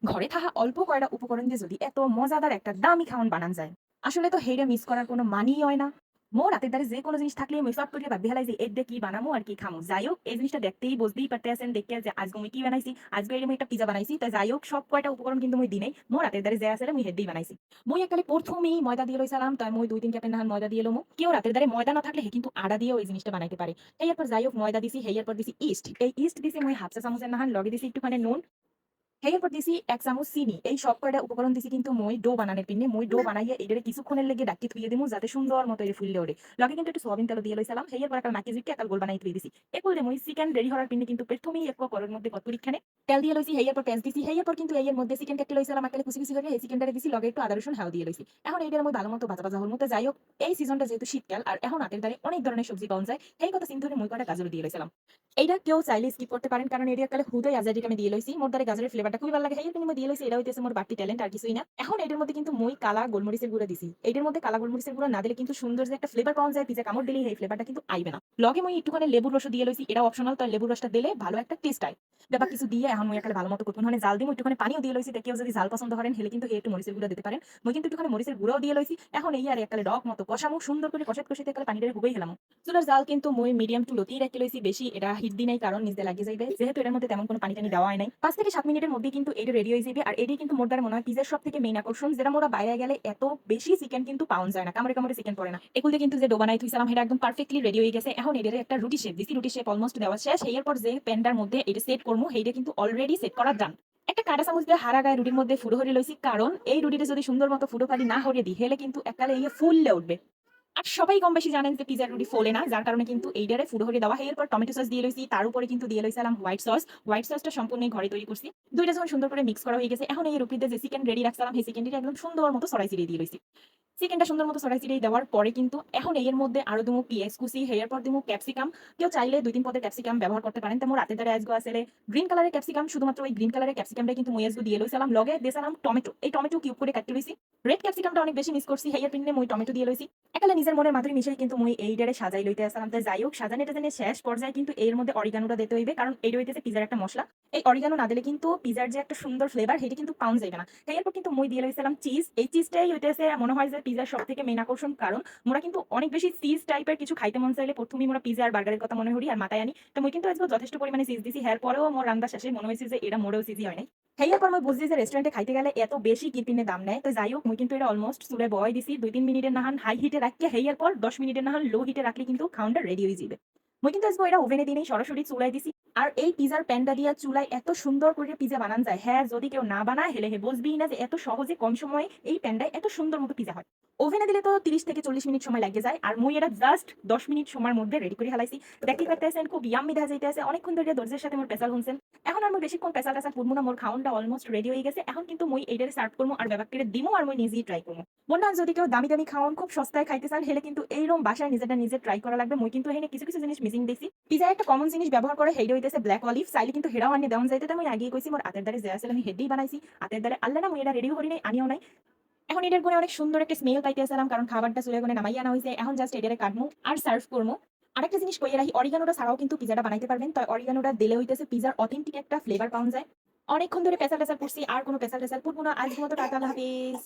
ঘরে থাকা অল্প কয়টা উপকরণ দিয়ে যদি এত মজাদার একটা দামি খাওয়ান বানান যায়, আসলে তো হেইটা মিস করার কোনো মানেই হয় না। মোর রাতের দ্বারে যে কোনো জিনিস থাকলে মই চট করে ভাবি হেলাই যে এর দিয়ে কি বানামো আর কি খামো। যাই হোক, এই জিনিসটা দেখতেই বুঝতেই পারতে আছেন দেখে যে আজকে আমি কি বানাইছি। আজকে এরকম একটা পিজা বানাইছি। তো যাই হোক, সব কয়টা উপকরণ কিন্তু মই দিনেই মোর রাতের দ্বারে যে আছে মুই হেড দিয়ে বানাইছি। মই এককালে প্রথমেই ময়দা দিয়ে লইছিলাম, তাই মই 2-3 কাপের নাহান ময়দা দিয়ে লমু। কেউ রাতের দ্বারে ময়দা না থাকলে হে কিন্তু আড়া দিয়েও এই জিনিসটা বানাইতে পারে। এরপর যাই হোক, ময়দা দিছি, এরপর দিছি ইস্ট। এই ইস্ট দিছি মই হাফ চা চামচের নাহান, লগে দিছি একটুখানি নুন। এরপর দিছি ১ চামচ চিনি। এই সব কয়টা উপকরণ দিছি কিন্তু মই ডো বানানোর পিন্নে। মই ডো বানাইয়া এটারে কিছুক্ষণের লেগে ডাক্কি থুইয়ে দিমু যাতে সুন্দর মতো এটা ফুইল্লে ওঠে। লগে কিন্তু একটু সোয়াবিন তেলও দিয়ে লইছিলাম। এরপর একটা নাকি জুইক্কা একাল গোল বানাই থুই দিছি। এরপর দিয়ে মই চিকেন রেডি হওয়ার পিন্নে কিন্তু প্রথমেই এক কড়াইর মধ্যে কতরিখানে তেল দিয়ে লইছি। এরপর পেঁয়াজ দিছি। এরপর কিন্তু এর মধ্যে চিকেন কাটতে লইছিলাম একালে কুচি কুচি করে। এই চিকেনটারে দিছি, লগে একটু আদা রসুন হাও দিয়ে লইছি। এখন এইটারে মই ভালো মতো ভাজা ভাজা হওয়ার মতো। যাই হোক, এই সিজনটা যেহেতু শীতকাল আর এখন হাতের দ্বারে অনেক ধরনের সবজি পাওয়া যায়। এই কথা চিন্তা করে মই কয়টা গাজর দিয়ে লইছিলাম। এইটা কেউ চাইলে স্কিপ করতে পারেন, কারণ এটা একালে হুদাই আজাদিটা আমি দিয়ে লইছি। মোর দ্বারা গাজরের ফ্লেভারটা খুবই ভালো লাগে। এই জন্য মই দিয়ে লইছি। এটা হইতেছে মোর বাড়তি ট্যালেন্ট, আর কিছুই না। এখন এটার মধ্যে কিন্তু মই কালা গোলমরিচের গুঁড়া দিছি। এটার মধ্যে কালা গোলমরিচের গুঁড়া না দিলে কিন্তু সুন্দর যে একটা ফ্লেভার পাওয়া যায়, পিজা কামড় দিলেই এই ফ্লেভারটা কিন্তু আইবে না। লগে মই একটুখানি লেবুর রসও দিয়ে লইছি। এটা অপশনাল, তাই লেবুর রসটা দিলে ভালো একটা টেস্ট আয়। ব্যাপার কিছু দিয়ে এখন মই একালে ভালো মতো করব। মানে জাল দিমু, একটুখানি পানিও দিয়ে লইছি। কেউ যদি জাল পছন্দ করেন হেলে কিন্তু একটু মরিচের গুঁড়া দিতে পারেন। মই কিন্তু একটুখানি মরিচের গুঁড়াও দিয়ে লইছি। এখন এই আর একালে ডক মতো কষামু, সুন্দর করে কষাতে কষাতে একালে পানিটা হুবেই হেলামু। চুলার জাল কিন্তু মই মিডিয়াম টু লোতেই রাখতে লইছি। বেশি এটা হিট দি নাই, কারণ নিচে লাগিয়ে যাইবে। যেহেতু এটার মধ্যে তেমন কোনো পানি টানি দেওয়া হয় নাই। ৫ থেকে ৭ মিনিটের মধ্যেই কিন্তু এটা রেডি হয়ে যাবে। আর এটাই কিন্তু মোর দ্বারা মনে হয় পিজার সবথেকে মেইন আকর্ষণ, যেটা মোরা বাইরে গেলে এত বেশি চিকেন কিন্তু পাওয়া যায় না। কামড়ে কামড়ে চিকেন পড়ে না। এগুলো কিন্তু যে ডো বানাই থুইছিলাম এটা একদম পারফেক্টলি রেডি হয়ে গেছে। এখন এটারে একটা রুটি শেপ দিছি। রুটি শেপ অলমোস্ট দেওয়া শেষ। এরপর যে প্যানটার মধ্যে এটা সেট করমু, এইটা কিন্তু অলরেডি সেট করা ডান। একটা কাঁটা চামচ দিয়ে হারা গায়ে রুটির মধ্যে ফুটো হরিয়ে লইছি, কারণ এই রুটিটা যদি সুন্দর মতো ফুটো ফাটি না হরিয়ে দিই হেলে কিন্তু একালে ইয়ে ফুললে উঠবে। আর সবাই কম বেশি জানেন যে পিজ্জার রুটি ফোলে না, যার কারণে কিন্তু এইটারে ফুটো হরিয়ে দেওয়া। এরপর টমেটো সস দিয়ে লইছি, তার উপরে কিন্তু দিয়ে লইছিলাম হোয়াইট সস। হোয়াইট সসটা সম্পূর্ণ ঘরে তৈরি করছি। দুইটা যখন সুন্দর করে মিক্স করা হয়ে গেছে, এখন এই রুটিতে যে চিকেন রেডি রাখছিলাম সেই চিকেনটা একদম সুন্দর মতো ছড়াই ছিটিয়ে দিয়ে লইছি। চিকেনটা সুন্দর মতো ছড়াই ছিটিয়ে দেওয়ার পরে কিন্তু এখন এর মধ্যে আরো দিমু পিঁয়াজ কুচি, এরপর দিমু ক্যাপসিকাম। কেউ চাইলে ২-৩ পদের ক্যাপসিকাম ব্যবহার করতে পারেন। তেমন রাতের দ্বারা আজগো আসলে গ্রিন কালারের ক্যাপসিকাম, শুধুমাত্র ওই গ্রিন কালারের ক্যাপসিকামটাই কিন্তু মই আজগো দিয়ে লইছিলাম। লগে দিয়েছিলাম টমেটো। এই টমেটো কিউব করে কাটতে লইছি। রেড ক্যাপসিকামটা অনেক বেশি মিস করছি, হেয়ার পিনে মই টমেটো দিয়ে লইছি। একালে নিজের মনের মাধুরী মিশাই কিন্তু মই এইটারে সাজাই লইতে আসলাম। তো যাই হোক, সাজানো এটা জানি শেষ পর্যায়ে কিন্তু এর মধ্যে অরিগানোটা দিতে হইবে, কারণ এইটা হইতেছে পিজার একটা মশলা। এই অরিগানো না দিলে কিন্তু পিজার যে একটা সুন্দর ফ্লেভার সেটা কিন্তু পাওয়া যাবে না। এরপর কিন্তু মই দিয়ে লইছিলাম চিজ। এই চিজটাই হইতেছে মনে হয় যে পিজার সবথেকে মেইন আকর্ষণ, কারণ মোরা কিন্তু অনেক বেশি চিজ টাইপের কিছু খাইতে মন চাইলে প্রথমেই মোরা পিজা আর বার্গারের কথা মনে করি আর মাথায় আনি। তো মই কিন্তু আজকে যথেষ্ট পরিমাণে চিজ দিছি। এর পরেও মোর রান্না শেষে মনে হয়েছে যে এটা মোরেও চিজি হয় নাই। এরপর মই বুঝছি যে রেস্টুরেন্টে খাইতে গেলে এত বেশি কিপিনে দাম নেয়। তো যাই হোক, মই কিন্তু এটা অলমোস্ট চুলায় বয় দিছি। ২-৩ মিনিটের নাহান হাই হিটে রাখিয়ে হেয়ার পর ১০ মিনিটের নাহান লো হিটে রাখলে কিন্তু খাওয়ানটা রেডি হয়ে যাবে। মই কিন্তু আজকে এটা ওভেনে দিই নাই, সরাসরি চুলায় দিছি। আর এই পিজার প্যানটা দিয়া চুলায় এত সুন্দর করে পিজা বানান যায়, হ্যাঁ যদি কেউ না বানায় হেলে হে বুঝবেই না যে এত সহজে কম সময়ে এই প্যানটায় এত সুন্দর মতো পিজা হয়। ওভেনে দিলে তো ৩০ থেকে ৪০ মিনিট সময় লাগে যায়, আর মই এটা জাস্ট ১০ মিনিট সময়ের মধ্যে রেডি করে হালাইছি। দেখতে পারতেছেন খুব ইয়াম্মি দেখা যাইতেছে। অনেকক্ষণ ধরে ধৈর্যের সাথে মোর পেশাল শুনছেন। এখন আর মই বেশিক্ষণ পেশাল টেশাল করবো না, মোর খাওনটা অলমোস্ট রেডি হয়ে গেছে। এখন কিন্তু মই এইটারে সার্ভ করবো আর ব্যাপার করে দিমু, আর মই নিজেই ট্রাই করবো। বললাম যদি কেউ দামি দামি খাওয়ান খুব সস্তায় খাইতে চান হেলে কিন্তু এইরকম বাসায় নিজেটা নিজে ট্রাই করা লাগবে। মই কিন্তু এখানে কিছু কিছু জিনিস মিসিং দেখছি। পিজায় একটা কমন জিনিস ব্যবহার করে, সেইটা হইতেছে ব্ল্যাক অলিভ। চাইলে কিন্তু হেরাও আনিয়ে দেওয়া যাইতে। তো আমি আগেই কইছি মোর হাতের দ্বারে যে আসলে আমি হেডেই বানাইছি। হাতের দ্বারে আল্লাহ না মই এটা রেডিও করি নাই, আনিও নাই। এখন এটার গুণে অনেক সুন্দর একটা স্মেল পাইতেছিলাম, কারণ খাবারটা চুলায় গুণে নামাইয়া আনা হইছে। এখন জাস্ট এটারে কাটমু আর সার্ভ করমু। আরেকটা জিনিস কইয়া রাখি, অরিগানোটা ছাড়াও কিন্তু পিজাটা বানাইতে পারবেন। তাই অরিগানোটা দিলে হইতেছে পিজার অথেন্টিক একটা ফ্লেভার পাওয়া যায়। অনেকক্ষণ ধরে পেঁচাল টেচাল করছি, আর কোনো পেঁচাল টেচাল করবো না। আজকের মতো টাটা, আল্লাহ হাফেজ।